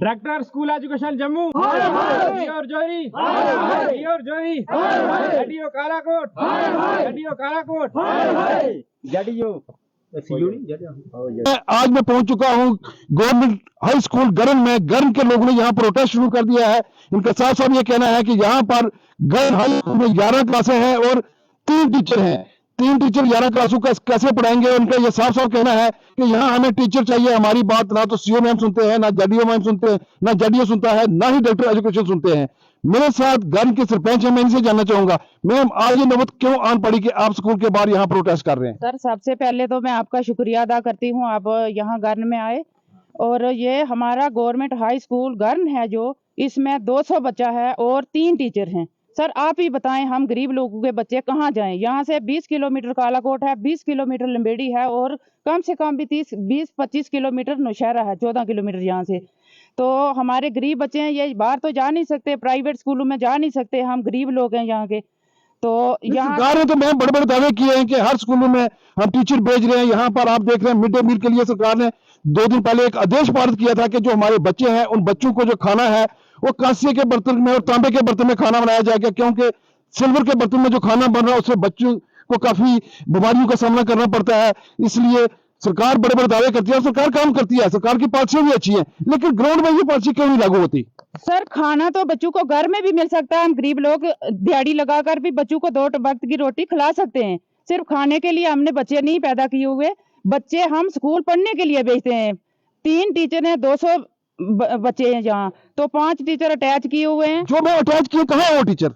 Director school education Jammu और जोरी और जोरी जडियो कालाकोट जडियो कालाकोट जडियो। आज मैं पहुंच चुका हूं गवर्नमेंट हाई स्कूल गरन में। गरन के लोगों ने यहां प्रोटेस्ट शुरू कर दिया है। इनका साफ साफ ये कहना है कि यहां पर गरन हाई स्कूल में 11 क्लासें हैं और 3 टीचर हैं। 3 टीचर 11 क्लासों का कैसे पढ़ाएंगे? उनका ये साफ साफ कहना है कि यहाँ हमें टीचर चाहिए। हमारी बात ना तो सीओ मैम सुनते हैं, ना जडीओ मैम सुनते हैं, ना जडीओ सुनता है, ना ही डायरेक्टर एजुकेशन सुनते हैं। मेरे साथ गरन के सरपंच है, मैं इनसे जानना चाहूंगा, मैम आज ये नौबत क्यों आन पड़ी कि आप स्कूल के बाहर यहाँ प्रोटेस्ट कर रहे हैं? सर सबसे पहले तो मैं आपका शुक्रिया अदा करती हूँ, आप यहाँ गरन में आए। और ये हमारा गवर्नमेंट हाई स्कूल गरन है जो, इसमें 200 बच्चा है और 3 टीचर हैं। सर आप ही बताएं, हम गरीब लोगों के बच्चे कहाँ जाएं? यहाँ से 20 किलोमीटर कालाकोट है, 20 किलोमीटर लंबेड़ी है और कम से कम भी 20-25 किलोमीटर नौशहरा है, 14 किलोमीटर यहाँ से। तो हमारे गरीब बच्चे हैं, ये बाहर तो जा नहीं सकते, प्राइवेट स्कूलों में जा नहीं सकते, हम गरीब लोग हैं यहाँ के। तो यहाँ सरकार ने तो मैम बड़े बड़े दावे किए हैं कि हर स्कूलों में हम टीचर भेज रहे हैं। यहाँ पर आप देख रहे हैं मिड डे मील के लिए सरकार ने 2 दिन पहले एक आदेश पारित किया था कि जो हमारे बच्चे हैं उन बच्चों को जो खाना है वो कांसे के बर्तन में और तांबे के बर्तन में खाना बनाया जाएगा, क्योंकि सिल्वर के बर्तन में जो खाना बन रहा है उससे बच्चों को काफी बीमारियों का सामना करना पड़ता है। इसलिए सरकार बड़े बड़े दावे करती है, सरकार काम करती है, सरकार की पॉलिसियां भी अच्छी है, लेकिन ग्राउंड में ये पॉलिसी क्यों नहीं लागू होती? सर खाना तो बच्चों को घर में भी मिल सकता है, हम गरीब लोग दिहाड़ी लगाकर भी बच्चों को 2 वक्त की रोटी खिला सकते हैं। सिर्फ खाने के लिए हमने बच्चे नहीं पैदा किए हुए, बच्चे हम स्कूल पढ़ने के लिए भेजते हैं। 3 टीचर हैं, 200 बच्चे हैं यहाँ, तो 5 टीचर अटैच किए हुए हैं। जो मैं अटैच किए कहाँ है वो टीचर?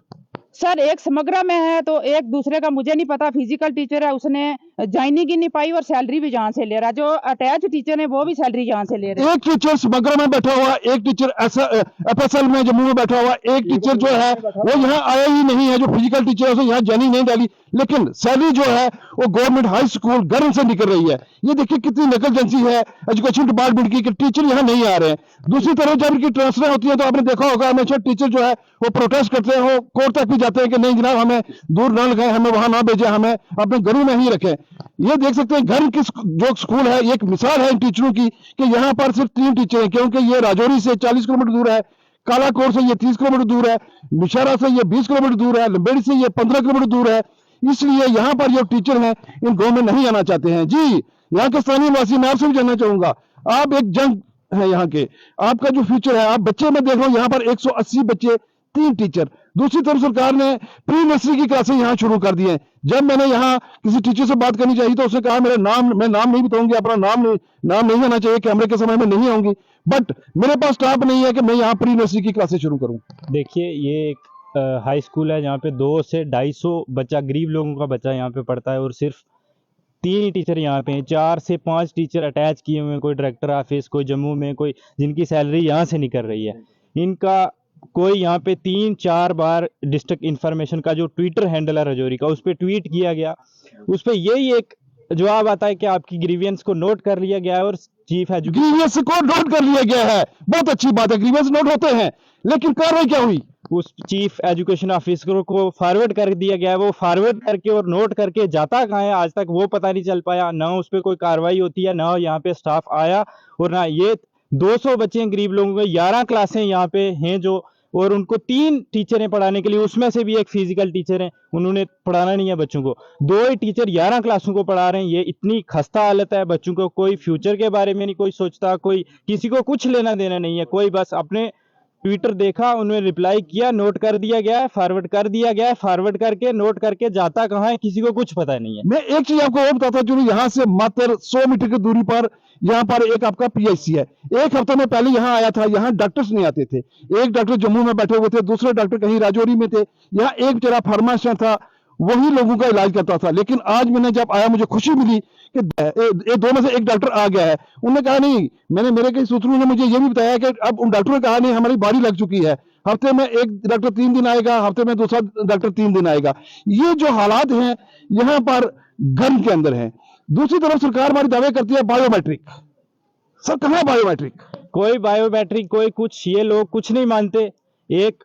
सर एक समग्रा में है, तो एक दूसरे का मुझे नहीं पता, फिजिकल टीचर है, उसने ज्वाइनिंग ही नहीं पाई और सैलरी भी यहाँ से ले रहा है। जो अटैच टीचर है वो भी सैलरी यहाँ से ले रहे हैं। एक टीचर समग्र में बैठा हुआ, एक टीचर एफएसएल में जम्मू में बैठा हुआ, एक टीचर जो है वो यहाँ आया ही नहीं है, जो फिजिकल टीचर है उसे यहाँ ज्वाइनिंग नहीं डाली, लेकिन सैलरी जो है वो गवर्नमेंट हाई स्कूल गरन से निकल रही है। ये देखिए कितनी नेगलिजेंसी है एजुकेशन डिपार्टमेंट की कि टीचर यहाँ नहीं आ रहे हैं। दूसरी तरफ जब इनकी ट्रांसफर होती है तो आपने देखा होगा हमेशा टीचर जो है वो प्रोटेस्ट करते हैं, वो कोर्ट तक भी जाते हैं कि नहीं जनाब हमें दूर ना लगाएं, हमें वहां ना भेजें, हमें अपने घरों में ही रखें। ये देख सकते हैं घर की जो स्कूल है, एक मिसाल है इन टीचरों की कि यहाँ पर सिर्फ 3 टीचर हैं, क्योंकि ये राजौरी से 40 किलोमीटर दूर है, कालाकोट से ये 30 किलोमीटर दूर है, नौशहरा से ये 20 किलोमीटर दूर है, लंबेड़ी से ये 15 किलोमीटर दूर है। इसलिए यहाँ पर जो टीचर हैं इन गाँव में नहीं आना चाहते हैं। जी यहाँ के स्थानीय निवासी, मैं आपसे भी जानना चाहूंगा, आप एक जंग है यहाँ के, आपका जो फ्यूचर है, आप बच्चे में देख लो यहाँ पर 180 बच्चे 3 टीचर। दूसरी तरफ सरकार ने प्री नर्सरी की क्लासें यहाँ शुरू कर दी हैं। जब मैंने यहाँ किसी टीचर से बात करनी चाहिए तो उसने कहा मैं नाम नहीं बताऊंगी, अपना नाम नहीं आना चाहिए, कैमरे के समय में नहीं आऊंगी, बट मेरे पास स्टाफ नहीं है कि मैं यहाँ प्री नर्सरी की क्लासें शुरू करूँ। देखिए ये एक हाई स्कूल है जहाँ पे 200 से 250 बच्चा, गरीब लोगों का बच्चा यहाँ पे पढ़ता है और सिर्फ 3 ही टीचर यहाँ पे हैं। 4 से 5 टीचर अटैच किए हुए हैं, कोई डायरेक्टर ऑफिस, कोई जम्मू में, कोई जिनकी सैलरी यहाँ से निकल रही है। इनका कोई यहाँ पे 3-4 बार डिस्ट्रिक्ट इंफॉर्मेशन का जो ट्विटर हैंडल है राजौरी का, उस पर ट्वीट किया गया, उस पर यही एक जवाब आता है कि आपकी ग्रीवियंस को नोट कर लिया गया है और चीफ एजुकेशन ग्रीवियंस को नोट कर लिया गया है। बहुत अच्छी बात है, ग्रीवियंस नोट होते हैं, लेकिन कार्रवाई क्या हुई? उस चीफ एजुकेशन ऑफिसर को फॉरवर्ड कर दिया गया है। वो फॉरवर्ड करके और नोट करके जाता कहाँ है आज तक वो पता नहीं चल पाया। ना उस पर कोई कार्रवाई होती है, ना यहाँ पे स्टाफ आया, और ना ये 200 बच्चे हैं गरीब लोगों के, 11 क्लासें यहाँ पे हैं जो, और उनको 3 टीचर हैं पढ़ाने के लिए, उसमें से भी एक फिजिकल टीचर है, उन्होंने पढ़ाना नहीं है बच्चों को। 2 ही टीचर 11 क्लासों को पढ़ा रहे हैं। ये इतनी खस्ता हालत है बच्चों को, कोई फ्यूचर के बारे में नहीं कोई सोचता, कोई किसी को कुछ लेना देना नहीं है, कोई बस अपने ट्विटर देखा, उन्होंने रिप्लाई किया, नोट कर दिया गया है, फॉरवर्ड कर दिया गया है, फॉरवर्ड करके नोट करके जाता कहाँ है किसी को कुछ पता नहीं है। मैं एक चीज आपको और बताता हूँ, यहाँ से मात्र 100 मीटर की दूरी पर यहाँ पर एक आपका पीएचसी है। एक हफ्ते में पहले यहाँ आया था, यहाँ डॉक्टर्स नहीं आते थे, एक डॉक्टर जम्मू में बैठे हुए थे, दूसरे डॉक्टर कहीं राजौरी में थे, यहाँ एक बेचारा फार्मासिस्ट था, वही लोगों का इलाज करता था। लेकिन आज मैंने जब आया मुझे खुशी मिली कि 2 में से एक डॉक्टर आ गया है। उन्होंने कहा नहीं, मेरे कई सूत्रों ने मुझे ये भी बताया कि अब उन डॉक्टरों ने कहा नहीं हमारी बारी लग चुकी है, हफ्ते में एक डॉक्टर 3 दिन आएगा, हफ्ते में दूसरा डॉक्टर 3 दिन आएगा। ये जो हालात हैं यहाँ पर गन के अंदर है। दूसरी तरफ सरकार हमारी दावे करती है बायोमेट्रिक। सर कहाँ बायोमेट्रिक? कोई बायोमेट्रिक कोई कुछ, ये लोग कुछ नहीं मानते। एक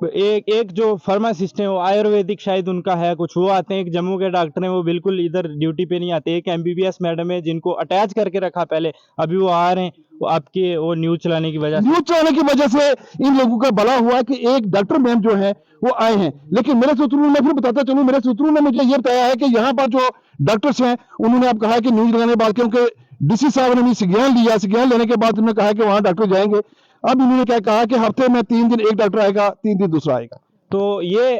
एक जो फार्मासिस्ट है वो आयुर्वेदिक शायद उनका है कुछ, वो आते हैं। एक जम्मू के डॉक्टर हैं वो बिल्कुल इधर ड्यूटी पे नहीं आते। एक एमबीबीएस मैडम है जिनको अटैच करके रखा पहले, अभी वो आ रहे हैं वो आपके वो न्यूज चलाने की वजह से। न्यूज चैनल की वजह से इन लोगों का भला हुआ कि एक डॉक्टर मैम जो है वो आए हैं। लेकिन मेरे सूत्रों ने, फिर बताता चलूं, मेरे सूत्रों ने मुझे ये बताया है कि यहाँ पर जो डॉक्टर्स हैं उन्होंने अब कहा है कि न्यूज लगाने के बाद, क्योंकि डीसी साहब ने संज्ञान लिया, संज्ञान लेने के बाद उन्होंने कहा कि वहां डॉक्टर जाएंगे। अब इन्होंने क्या कहा कि हफ्ते में 3 दिन एक डॉक्टर आएगा, 3 दिन दूसरा आएगा। तो ये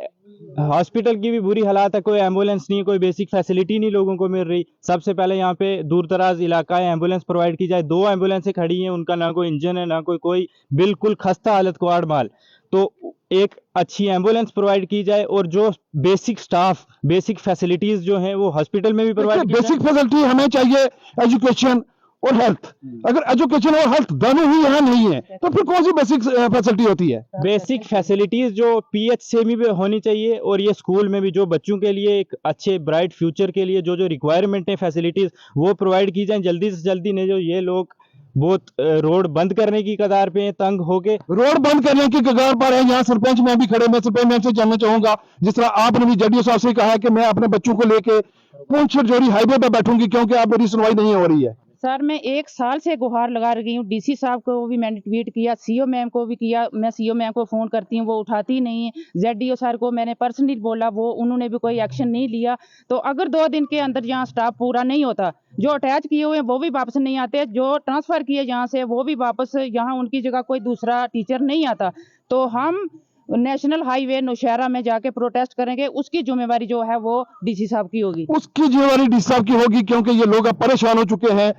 हॉस्पिटल की भी बुरी हालात है, कोई एम्बुलेंस नहीं, कोई बेसिक फैसिलिटी नहीं लोगों को मिल रही। सबसे पहले यहाँ पे दूर दराज इलाका है, एम्बुलेंस प्रोवाइड की जाए। 2 एम्बुलेंसें खड़ी हैं, उनका ना कोई इंजन है ना कोई बिल्कुल खस्ता हालत क्वाड माल। तो एक अच्छी एम्बुलेंस प्रोवाइड की जाए और जो बेसिक स्टाफ, बेसिक फैसिलिटीज जो हैं वो हॉस्पिटल में भी प्रोवाइड की बेसिक फैसिलिटी हमें चाहिए, एजुकेशन और हेल्थ। अगर एजुकेशन और हेल्थ दोनों ही यहाँ नहीं है तो फिर कौन सी बेसिक फैसिलिटी होती है? बेसिक फैसिलिटीज जो पीएच से भी होनी चाहिए, और ये स्कूल में भी जो बच्चों के लिए एक अच्छे ब्राइट फ्यूचर के लिए जो जो रिक्वायरमेंट है फैसिलिटीज वो प्रोवाइड की जाए जल्दी से जल्दी। नहीं जो ये लोग बहुत रोड बंद करने की कगार पे हैं, तंग होके रोड बंद करने की कगार पर है। यहाँ सरपंच में भी खड़े, मैं सरपंच मैम से जानना चाहूंगा, जिस तरह आपने भी जडीओ साहब से कहा कि मैं अपने बच्चों को लेके पुंछ जोड़ी हाईवे पर बैठूंगी क्योंकि आप मेरी सुनवाई नहीं हो रही है। सर मैं 1 साल से गुहार लगा रही हूँ। डीसी साहब को भी मैंने ट्वीट किया, सीओ मैम को भी किया। मैं सीओ मैम को फोन करती हूँ, वो उठाती नहीं है। जेडीओ सर को मैंने पर्सनली बोला, वो उन्होंने भी कोई एक्शन नहीं लिया। तो अगर 2 दिन के अंदर यहाँ स्टाफ पूरा नहीं होता, जो अटैच किए हुए हैं वो भी वापस नहीं आते, जो ट्रांसफर किए यहाँ से वो भी वापस, यहाँ उनकी जगह कोई दूसरा टीचर नहीं आता, तो हम नेशनल हाईवे नौशहरा में जाके प्रोटेस्ट करेंगे। उसकी जिम्मेवारी जो है वो डीसी साहब की होगी। उसकी जिम्मेवारी डीसी साहब की होगी, क्योंकि ये लोग अब परेशान हो चुके हैं।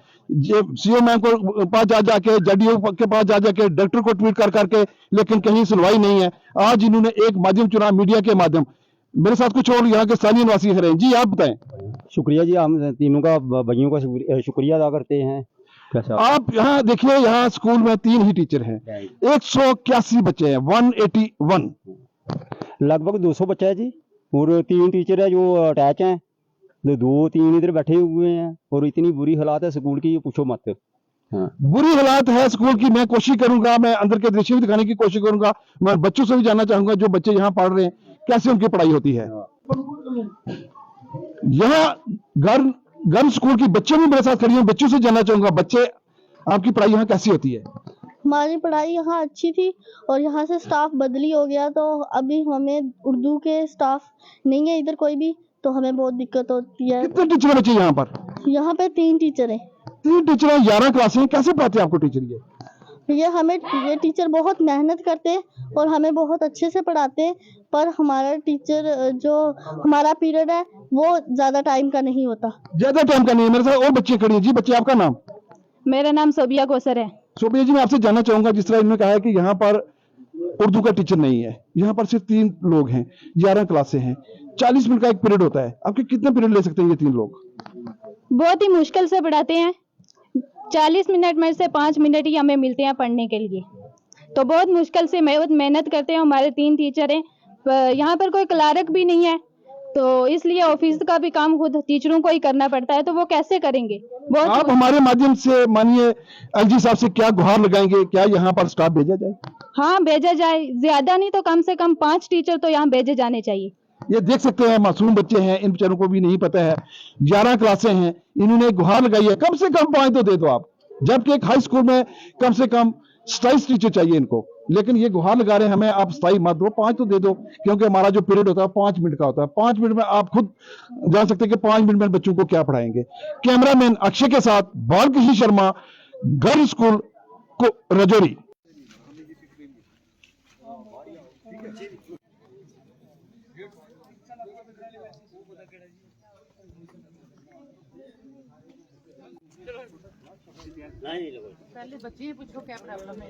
सीओ मैम को पास जा जाके, जडीओ के पास जा जाके, डॉक्टर को ट्वीट कर करके, लेकिन कहीं सुनवाई नहीं है। आज इन्होंने एक माध्यम चुना, मीडिया के माध्यम। मेरे साथ कुछ और यहाँ के स्थानीय निवासी हैं जी, आप बताएं। शुक्रिया जी, हम तीनों का भाइयों का शुक्रिया अदा करते हैं। आप यहाँ देखिए, यहाँ स्कूल में 3 ही टीचर हैं, 181 बच्चे हैं, 181। लगभग 200 बच्चा है जी, और 3 टीचर है जो अटैच हैं, 2-3 इधर बैठे हुए हैं, और इतनी बुरी हालात है स्कूल की, पूछो मत। हाँ, बुरी हालात है स्कूल की। मैं कोशिश करूंगा, मैं अंदर के दृश्य भी दिखाने की कोशिश करूंगा। मैं बच्चों से भी जानना चाहूंगा जो बच्चे यहाँ पढ़ रहे हैं कैसे उनकी पढ़ाई होती है। यहाँ गर्ल स्कूल की बच्चे भी मेरे साथ खड़ी हैं, बच्चों से जानना चाहूंगा, बच्चे आपकी पढ़ाई यहाँ कैसी होती है? हमारी पढ़ाई यहाँ अच्छी थी और यहाँ से स्टाफ बदली हो गया, तो अभी हमें उर्दू के स्टाफ नहीं है इधर कोई भी, तो हमें बहुत दिक्कत होती है। कितने टीचर बच्चे यहाँ पर? यहाँ पे 3 टीचर हैं। 3 टीचर हैं, 11 क्लासें हैं। कैसे पढ़ाते हैं आपको टीचर? ये टीचर बहुत मेहनत करते हैं और हमें बहुत अच्छे से पढ़ाते हैं, पर हमारा टीचर जो हमारा पीरियड है वो ज्यादा टाइम का नहीं होता। ज्यादा टाइम का नहीं है। मेरे साथ और बच्चे खड़ी हैं जी। बच्चे, आपका नाम? मेरा नाम सोबिया कोसर है। सोबिया जी, मैं आपसे जानना चाहूंगा, जिस तरह इन्होंने कहा है कि यहाँ पर उर्दू का टीचर नहीं है, यहाँ पर सिर्फ 3 लोग हैं, 11 क्लासें हैं, 40 मिनट का एक पीरियड होता है, आपके कितने पीरियड ले सकते हैं ये 3 लोग? बहुत ही मुश्किल से पढ़ाते हैं। 40 मिनट में से 5 मिनट ही हमें मिलते हैं पढ़ने के लिए, तो बहुत मुश्किल से बहुत मेहनत करते हैं। हमारे 3 टीचर हैं, यहाँ पर कोई क्लार्क भी नहीं है, तो इसलिए ऑफिस का भी काम खुद टीचरों को ही करना पड़ता है, तो वो कैसे करेंगे? आप हमारे माध्यम से मानिए एलजी साहब से क्या गुहार लगाएंगे, क्या यहाँ पर स्टाफ भेजा जाए? हाँ, भेजा जाए, ज्यादा नहीं तो कम से कम 5 टीचर तो यहाँ भेजे जाने चाहिए। ये देख सकते हैं, मासूम बच्चे हैं, इन बेचारों को भी नहीं पता है। 11 क्लासें हैं, इन्होंने गुहार लगाई है, कम से कम 5 तो दे दो आप, जबकि एक हाई स्कूल में कम से कम 27 टीचर चाहिए इनको। लेकिन ये गुहार लगा रहे हैं हमें, आप 27 मत दो, 5 तो दे दो, क्योंकि हमारा जो पीरियड होता है 5 मिनट का होता है। 5 मिनट में आप खुद जान सकते हैं कि 5 मिनट में बच्चों को क्या पढ़ाएंगे। कैमरामैन अक्षय के साथ बालकृष्ण शर्मा, गर्ल स्कूल को रजौरी। पहले बच्चे ही पूछो क्या प्रॉब्लम है।